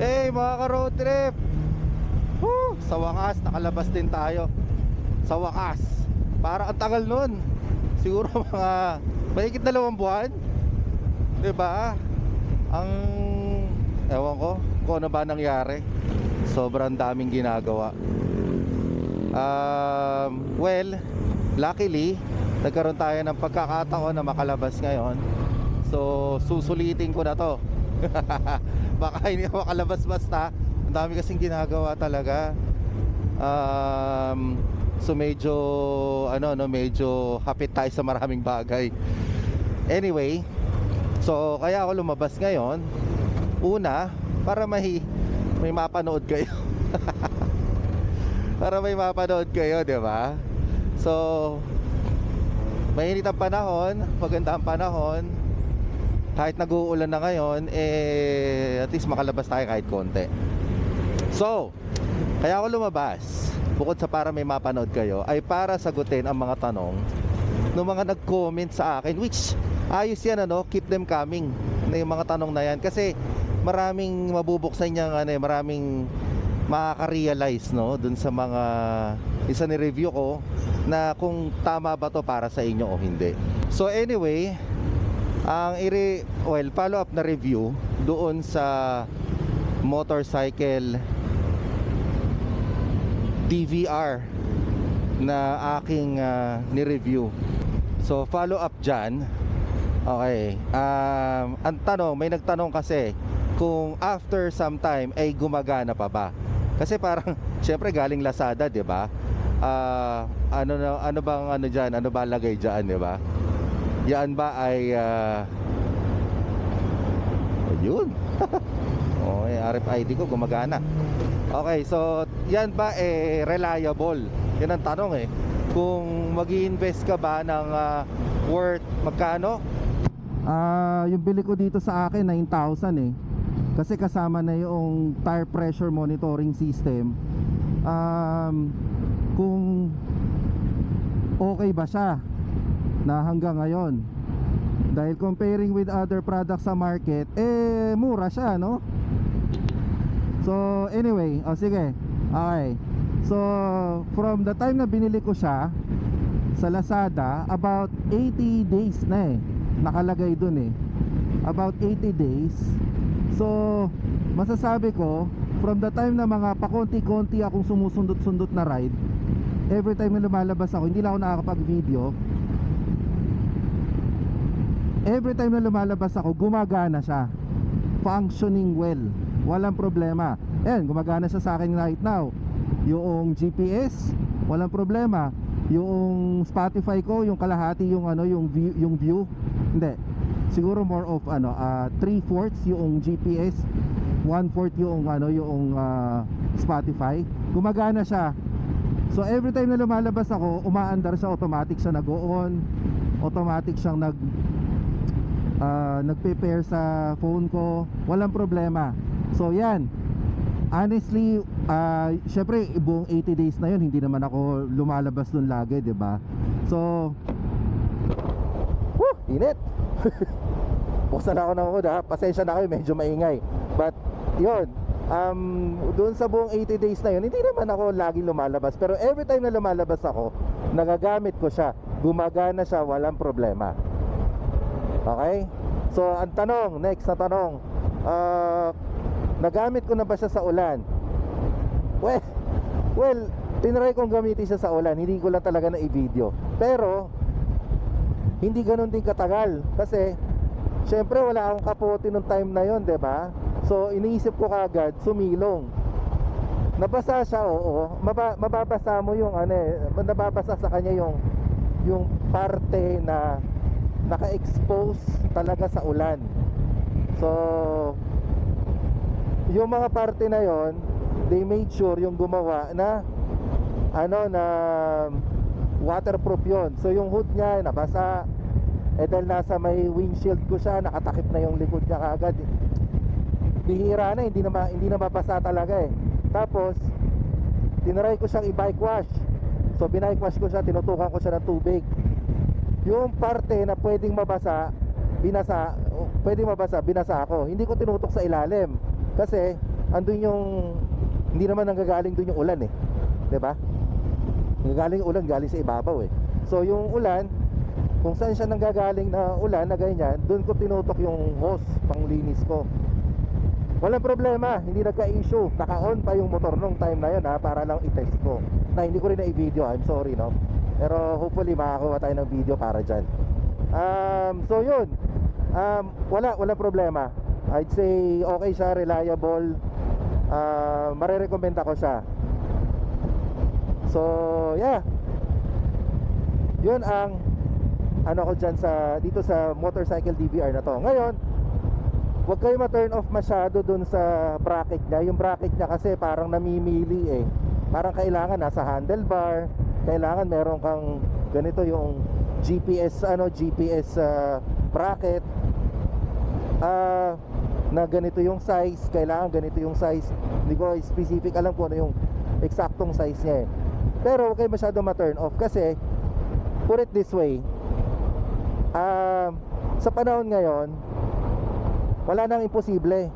Hey mga ka-road trip! Woo! Sa wakas, nakalabas din tayo. Sa wakas. Para ang tagal nun. Siguro mga mahigit 2 buwan. Diba? Ang ewan ko kung ano ba nangyari. Sobrang daming ginagawa. Well, luckily nagkaroon tayo ng pagkakataon na makalabas ngayon. So susulitin ko na to. Baka hindi ako makalabas basta. Ang dami kasing ginagawa talaga. So medyo medyo hapit tayo sa maraming bagay. Anyway, so kaya ako lumabas ngayon. Una, para may mapanood kayo. Para may mapanood kayo, 'di ba? So mainit ang panahon, maganda ang panahon. Kahit nag-uulan na ngayon, at least makalabas tayo kahit konti. So, kaya ako lumabas, bukod sa para may mapanood kayo, ay para sagutin ang mga tanong ng mga nag-comment sa akin. Which, ayos yan, keep them coming na yung mga tanong na yan. Kasi maraming mabubuksan niyang, maraming makaka-realize, dun sa mga isa ni-review ko na kung tama ba to para sa inyo o hindi. So anyway, ang follow up na review doon sa motorcycle DVR na aking ni-review. So follow up dyan. Okay, ang tanong, may nagtanong kasi kung after some time ay gumagana pa ba. Kasi parang syempre galing Lazada, 'di ba? Ano bang diyan? Ano ba lagay diyan, 'di ba? Yan ba ay yun. Okay, RFID ko gumagana. Okay, so yan ba reliable? Yan ang tanong kung mag-i-invest ka ba ng worth magkano? Yung bili ko dito sa akin 9,000 kasi kasama na yung tire pressure monitoring system. Kung okay ba siya na hanggang ngayon, dahil comparing with other products sa market, mura siya, no? So anyway, sige. Okay. So from the time na binili ko siya sa Lazada, about 80 days na nakalagay dun about 80 days. So masasabi ko, from the time na mga pakonti-konti akong sumusundot-sundot na ride, every time na lumalabas ako, hindi lang ako nakakapag-video, every time na lumalabas ako, gumagana siya, functioning well, walang problema. Ayan, gumagana siya sa akin right now. Yung GPS, walang problema. Yung Spotify ko, yung kalahati, yung yung view, hindi, siguro more of 3/4 yung GPS, 1/4 yung yung Spotify. Gumagana siya. So every time na lumalabas ako, umaandar siya, automatic siya nag-on, automatic siyang nagpe-pair sa phone ko, walang problema. So yan, honestly, syempre buong 80 days na yun, hindi naman ako lumalabas dun lagi, 'di ba? So init. Buksan ako ng hood, pasensya na kayo, medyo maingay. But yun, doon sa buong 80 days na yun, hindi naman ako laging lumalabas. Pero every time na lumalabas ako, nagagamit ko siya, gumagana siya, walang problema. Okay? So ang tanong, next na tanong, nagamit ko na ba siya sa ulan? Well, tinry kong gamitin siya sa ulan, hindi ko lang talaga na i-video. Pero hindi ganoon din katagal, kasi syempre wala akong kapote nung time na yon, 'di ba? So iniisip ko kagad sumilong. Nabasa siya, oo. Mababasa mo yung nababasa sa kanya yung parte na naka-expose talaga sa ulan. So yung mga parte na yon, they made sure yung gumawa na na waterproof yon. So yung hood niya nabasa, dahil nasa may windshield ko siya, nakatakip na yung likod niya kagad. Bihira na, hindi na mabasa talaga Tapos tinry ko siyang i-bike wash. So binike wash ko siya, tinutukan ko siya ng tubig. Yung parte na pwedeng mabasa, binasa ako. Hindi ko tinutok sa ilalim kasi andun yung, hindi naman nanggagaling dun yung ulan eh, 'di ba? Nanggagaling yung ulan galing sa ibabaw eh. So yung ulan, kung saan siya nanggagaling na ulan na ganyan, dun ko tinutok yung hose panglinis ko. Walang problema, hindi nagka-issue. Naka-on pa yung motor nung time na yun ha, para lang i-test ko. Na hindi ko rin na-i-video, I'm sorry no. Pero hopefully makakuha tayo ng video para dyan. So yun, walang problema. I'd say okay siya, reliable. Marerekomenda ko siya. So yeah, yun ang ano ko dyan dito sa motorcycle DVR na to. Ngayon, huwag kayo ma-turn off masyado dun sa bracket niya. Yung bracket niya kasi parang namimili eh. Parang kailangan nasa handlebar, kailangan meron kang ganito yung GPS bracket na ganito yung size, kailangan ganito yung size. Hindi ko specific alam kung ano yung eksaktong size niya eh. Pero huwag kayo masyado ma-turn off kasi put it this way, sa panahon ngayon wala nang imposible.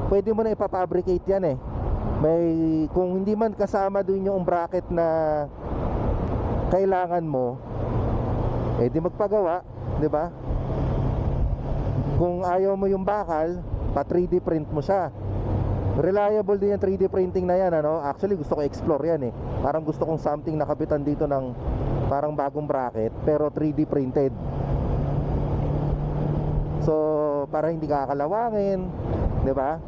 Pwede mo na ipapabricate yan eh. Kung hindi man kasama dun yung bracket na kailangan mo, eh di magpagawa, 'di ba? Kung ayaw mo yung bakal, pa 3D print mo siya. Reliable din yung 3D printing na yan ano. Actually gusto ko explore yan eh. Parang gusto kong something nakabitan dito ng parang bagong bracket pero 3D printed. So para hindi kakalawangin, 'di ba?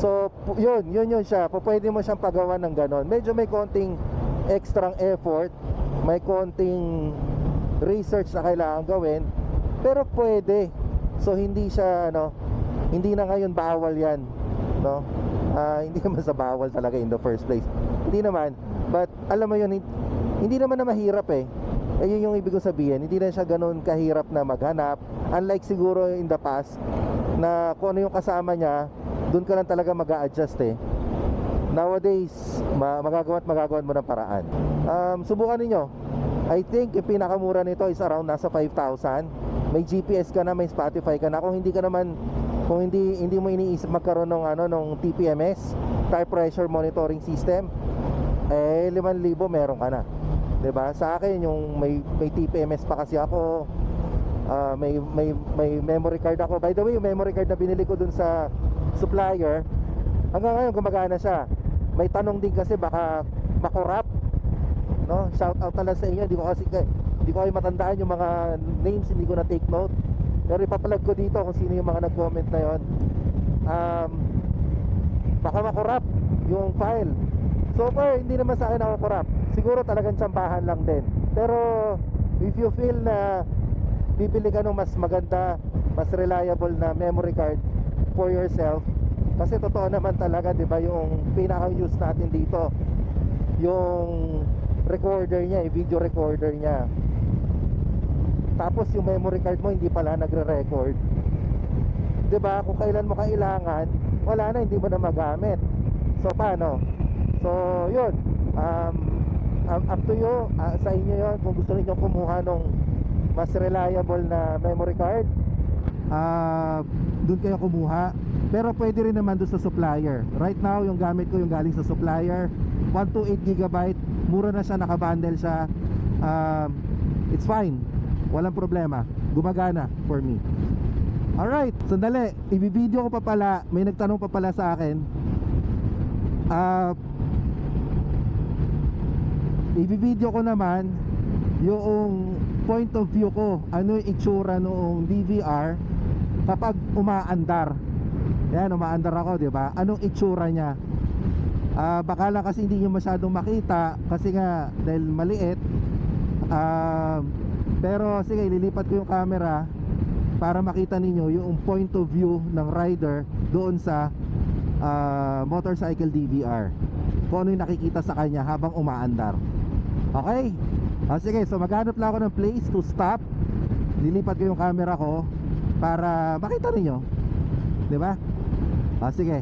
So yun siya. Pwede mo siyang pagawa ng ganon. Medyo may konting extra effort, may konting research na kailangan gawin, pero pwede. So hindi siya hindi na ngayon bawal 'yan, no? Hindi naman sa bawal talaga in the first place. Hindi naman, but alam mo yun, hindi naman na mahirap eh. Yun yung ibig ko sabihin, hindi na siya ganoon kahirap na maghanap. Unlike siguro in the past na kung ano yung kasama niya, doon ka lang talaga mag-a-adjust eh. Nowadays, magagawan mo ng paraan. Subukan niyo. I think yung pinakamura nito is around nasa 5,000. May GPS ka na, may Spotify ka na. Kung hindi mo iniisip magkaroon ng TPMS, tire pressure monitoring system, 5,000 meron ka na. 'Di ba? Sa akin yung may TPMS pa kasi ako. May memory card ako. By the way, yung memory card na binili ko dun sa supplier, hanggang ngayon gumagana siya. May tanong din kasi baka makorap, no? Shout out na lang sa inyo. Hindi ko kayo matandaan yung mga names, hindi ko na take note. Pero ipapalag ko dito kung sino yung mga nag-comment na yon. Baka makorap yung file. So far, hindi naman sa akin ako korap. Siguro talagang tsambahan lang din. Pero if you feel na bibili ka ng mas maganda, mas reliable na memory card for yourself, kasi totoo naman talaga, 'di ba, yung pinaka-use natin dito, yung recorder niya, video recorder niya. Tapos yung memory card mo hindi pala nagre-record. 'Di ba? Kung kailan mo kailangan, wala na, hindi mo na magamit. So paano? So, yun. Up to you, sa inyo yun. Kung gusto niyo kumuha ng mas reliable na memory card, doon kayo kumuha. Pero pwede rin naman doon sa supplier. Right now, yung gamit ko yung galing sa supplier, 128GB. Mura na siya, nakabundle siya. It's fine, walang problema, gumagana for me. Alright, sandali, i-video ko pa pala. May nagtanong pa pala sa akin. I-video ko naman yung point of view ko, ano yung itsura noong DVR kapag umaandar. Yan, umaandar ako, di ba? Anong itsura niya? Baka lang kasi hindi nyo masyadong makita kasi nga dahil maliit. Pero sige, lilipat ko yung camera para makita ninyo yung point of view ng rider doon sa motorcycle DVR, kung ano yung nakikita sa kanya habang umaandar. Okay? Sige, so maghanap lang ako ng place to stop. Lilipat ko yung camera ko para makita ninyo, di ba? Sige.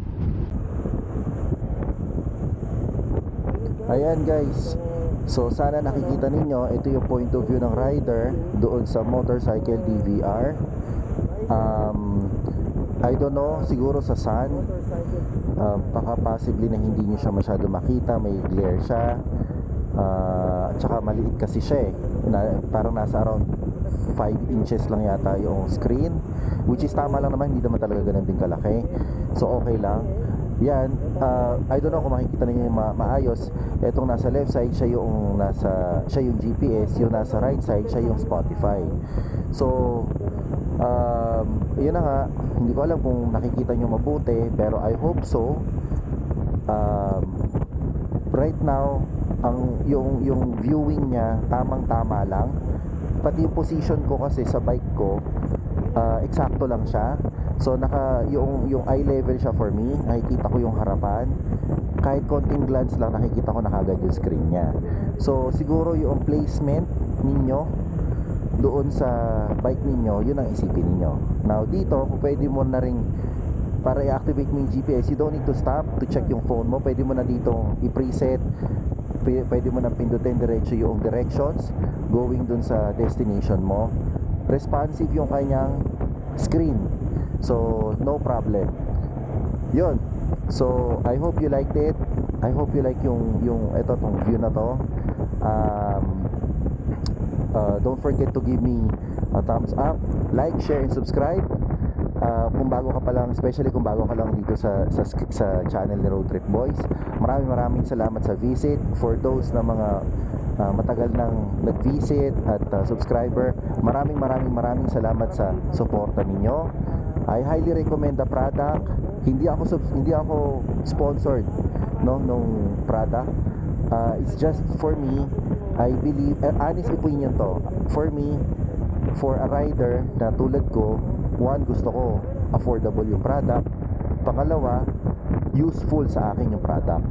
Ayan guys, so sana nakikita ninyo, ito yung point of view ng rider doon sa motorcycle DVR. I don't know, siguro sa sun, baka possibly na hindi nyo siya masyado makita, may glare siya. At saka maliit kasi siya eh, parang nasa around 5 inches lang yata yung screen, which is tama lang naman, hindi naman talaga ganun din kalaki, so okay lang yan. I don't know kung makikita ninyo yung maayos. Etong nasa left side, siya yung GPS, yung nasa right side, siya yung Spotify. So yun na nga, hindi ko alam kung nakikita nyo mabuti, pero I hope so. Right now, yung viewing niya tamang tama lang, pati yung position ko kasi sa bike ko, eksakto lang siya. So yung eye level siya for me, nakikita ko yung harapan, kahit konting glance lang nakikita ko na kagad yung screen niya. So siguro yung placement ninyo doon sa bike ninyo, yun ang isipin ninyo. Now dito, pwede mo na ring, para i-activate mo yung GPS, you don't need to stop to check yung phone mo. Pwede mo na dito i-preset, pwede mo na pindutin diretso yung directions going dun sa destination mo. Responsive yung kanyang screen, so no problem yun. So I hope you liked it. I hope you like yung tong view na to. Don't forget to give me a thumbs up, like, share, and subscribe. Kung bago ka pa lang, especially kung bago ka lang dito sa channel ni Road Trip Boys, maraming salamat sa visit. For those na mga matagal nang nag-visit at subscriber, maraming salamat sa suporta ninyo. I highly recommend the product. Hindi ako sponsored nung product. It's just for me. I believe, honest opinion to, for me, for a rider na tulad ko, one, gusto ko affordable yung product. Pangalawa, useful sa akin yung product.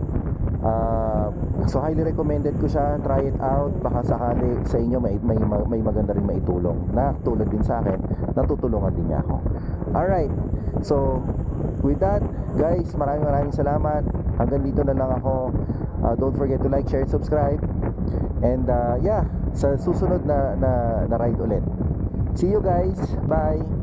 So highly recommended ko siya. Try it out, baka sakali sa inyo may maganda rin maitulong na tulad din sa akin, natutulungan din niya ako. Alright, so with that guys, maraming salamat. Hanggang dito na lang ako. Don't forget to like, share, and subscribe. And yeah, sa susunod na ride ulit. See you guys, bye.